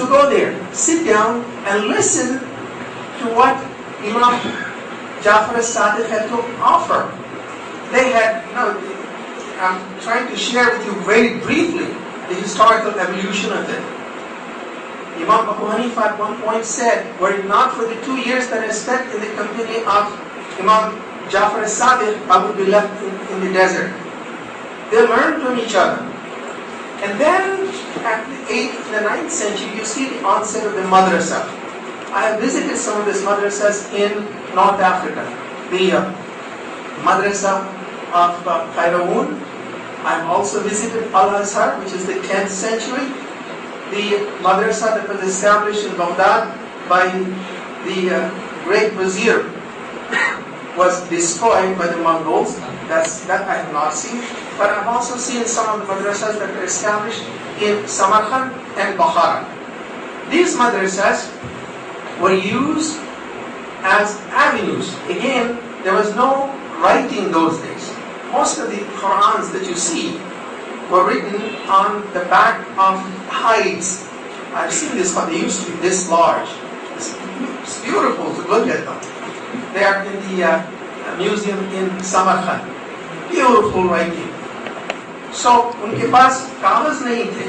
go there, sit down, and listen to what Imam Jafar al-Sadiq had to offer. They had, I'm trying to share with you very briefly the historical evolution of it. Imam Abu Hanifa at one point said, were it not for the 2 years that I spent in the company of Imam Jafar al-Sadiq, I would be left in the desert. They learned from each other. And then, at the 8th and the 9th century, you see the onset of the madrasa. I have visited some of these madrasas in North Africa. The madrasa of Qayrawun. I've also visited Al-Azhar, which is the 10th century. The madrasa that was established in Baghdad by the great Wazir was destroyed by the Mongols. That I have not seen. But I've also seen some of the madrasas that were established in Samarkand and Bukhara. These madrasas were used as avenues. Again, there was no writing those days. Most of the Qur'ans that you see were written on the back of hides. I've seen this one. They used to be this large. It's beautiful to look at them. They are in the museum in Samarkand. Beautiful writing. So, unke paas kagaz nahi the.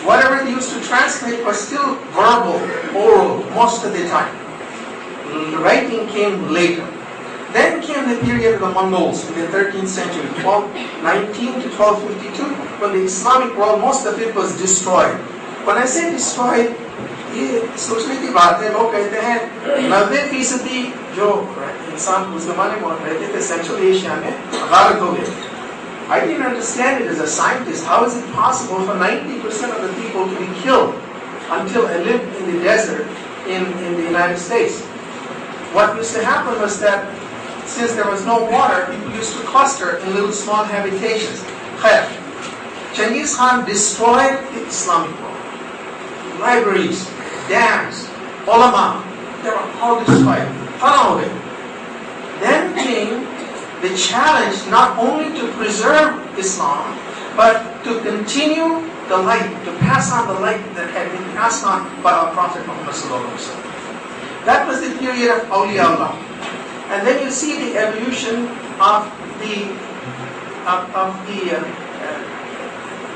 Whatever they used to translate was still verbal, oral, most of the time. The writing came later. Then came the period of the Mongols in the 13th century, 1219 to 1252, when the Islamic world, most of it was destroyed. When I say destroyed, सोचने की बात है, लोग कहते हैं 90% जो इंसान उस जमाने में रहते थे सेंट्रल एशिया में गायब हो गए. I didn't understand it as a scientist. How is it possible for 90% of the people to be killed until I lived in the desert in the United States? What used to happen was that since there was no water, people used to cluster in little small habitations. Genghis Khan destroyed the Islamic world. Libraries, dams, ulama, they were all destroyed. Then came the challenge not only to preserve Islam, but to continue the light, to pass on the light that had been passed on by our Prophet Muhammad sallallahu alaihi wasallam. That was the period of Awliya Allah. And then you see the evolution of the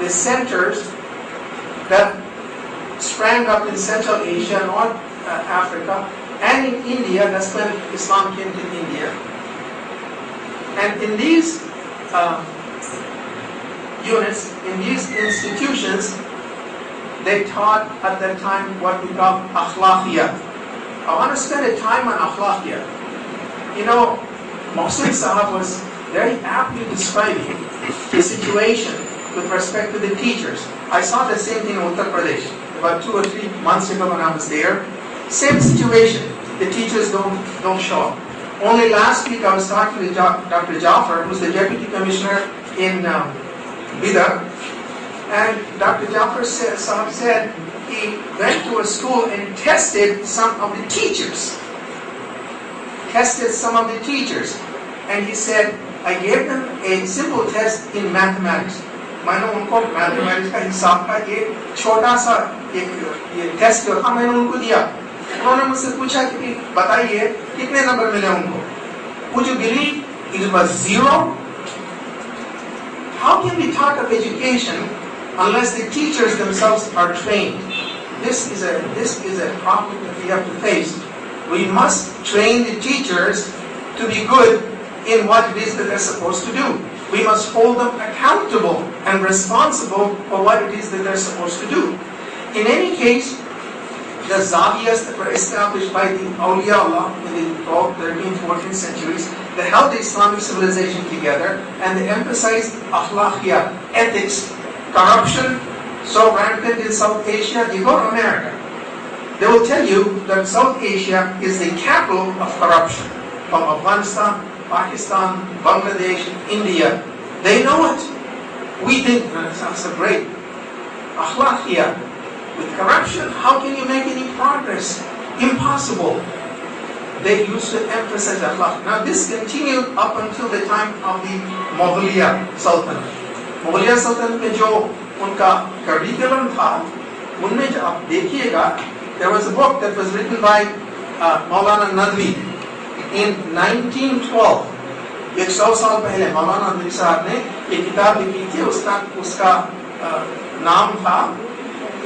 centers that sprang up in Central Asia, North Africa, and in India. That's when Islam came to India. And in these units, in these institutions, they taught at that time what we call akhlaqiyat. I want to spend a time on akhlaqiyat. You know, Mohsin Sahab was very aptly describing the situation with respect to the teachers. I saw the same thing in Uttar Pradesh about 2 or 3 months ago when I was there. Same situation. The teachers don't show up. Only last week I was talking to Dr. Jafar, who's the Deputy Commissioner in Bidar, and Dr. Jafar Sahab said he went to a school and tested some of the teachers. And he said, I gave them a simple test in mathematics. मैंने उनको mathematics का हिसाब का एक छोटा सा एक test था, मैंने उनको दिया. उन्होंने मुझसे पूछा कि बताइए कितने नंबर मिले उनको. Would you believe it was 0? How can we talk of education unless the teachers themselves are trained? This is a problem that we have to face. We must train the teachers to be good in what it is that they're supposed to do. We must hold them accountable and responsible for what it is that they're supposed to do. In any case, the zawiyas that were established by the awliya Allah in the 12th, 13th, 14th centuries, they held the Islamic civilization together, and they emphasized akhlaqiyat, ethics. Corruption so rampant in South Asia. You go to America, they will tell you that South Asia is the capital of corruption. From Afghanistan, Pakistan, Bangladesh, India, they know it. We think that's a great akhlaqiyat. With corruption, how can you make any progress? Impossible. They used to emphasize akhlaq. Now this continued up until the time of the Mughaliya Sultanate. Mughaliya Sultanate में जो उनका curriculum था, उनमें जो आप देखिएगा, there was a book that was written by Maulana Nadwi in 1912. 100 साल पहले मौलाना नदवी साहब ने एक किताब लिखी थी, उसका नाम था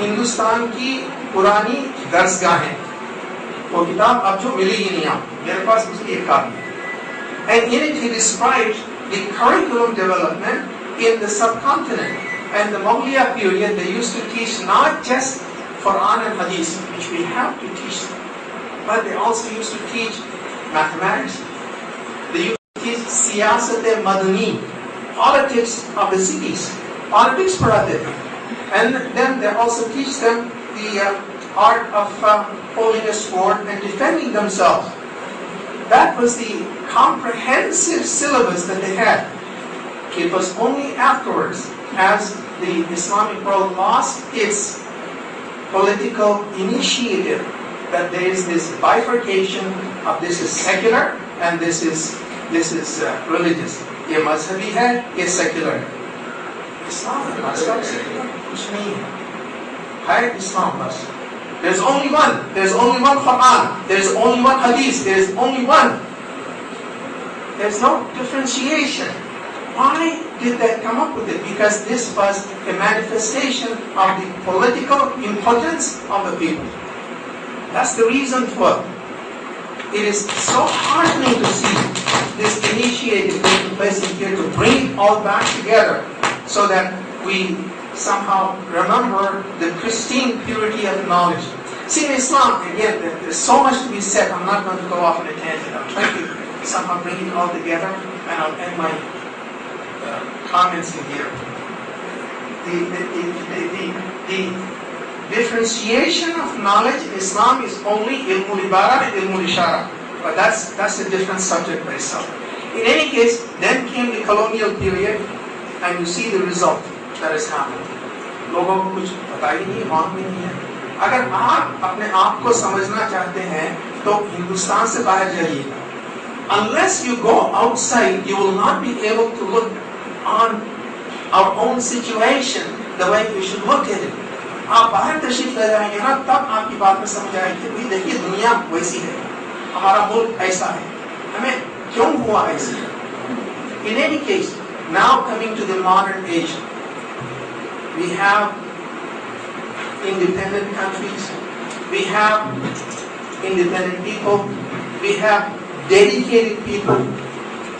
हिंदुस्तान की पुरानी दरसगाहें। वो किताब अब जो मिलेगी नहीं आप, मेरे पास उसकी एक कॉपी है। And in it he described the curriculum development in the subcontinent. And the Mughaliya period, they used to teach not just Quran and Hadith, which we have to teach, but they also used to teach mathematics. They used to teach siyasat-e-madani, politics of the cities, politics parate the. And then they also teach them the art of holding a sword and defending themselves. That was the comprehensive syllabus that they had. It was only afterwards, as the Islamic world lost its political initiative, that there is this bifurcation of this is secular and this is religious. ये मजहबी है, ये secular है. Islam है, मजहब secular कुछ नहीं है Islam बस. There's only one. There's only one Quran. There's only one Hadith. There's only one. There's no differentiation. Why did they come up with it? Because this was a manifestation of the political impotence of the people. That's the reason for it. It is so heartening to see this initiative taking place in here to bring it all back together so that we somehow remember the pristine purity of knowledge. See, in Islam, again, there's so much to be said. I'm not going to go off on a tangent. I'm trying to somehow bring it all together, and I'll end my comments in here. The differentiation of knowledge in Islam is only ilmul ibara and ilmul ishara. But that's a different subject by itself. In any case, then came the colonial period, and you see the result that has happened. लोगों को कुछ पता ही नहीं, मालूम नहीं है. अगर आप अपने आप को समझना चाहते हैं, तो हिंदुस्तान से बाहर जाइएगा. Unless you go outside, you will not be able to look on our own situation the way we should look at it. आप बाहर तशरीफ ले जाएंगे ना, तब आपकी बात में समझ आएगी कि देखिए दुनिया वैसी है, हमारा मुल्क ऐसा है, हमें क्यों हुआ ऐसा. In any case, now coming to the modern age, we have independent countries, we have independent people, we have dedicated people,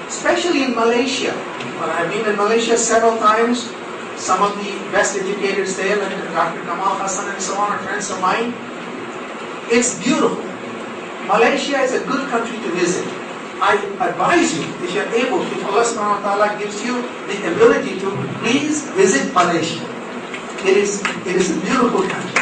especially in Malaysia. Well, I've been in Malaysia several times. Some of the best educators there, like Dr. Kamal Hassan and so on, are friends of mine. It's beautiful. Malaysia is a good country to visit. I advise you, if you're able, if Allah subhanahu wa ta'ala gives you the ability to, please visit Malaysia. It is a beautiful country.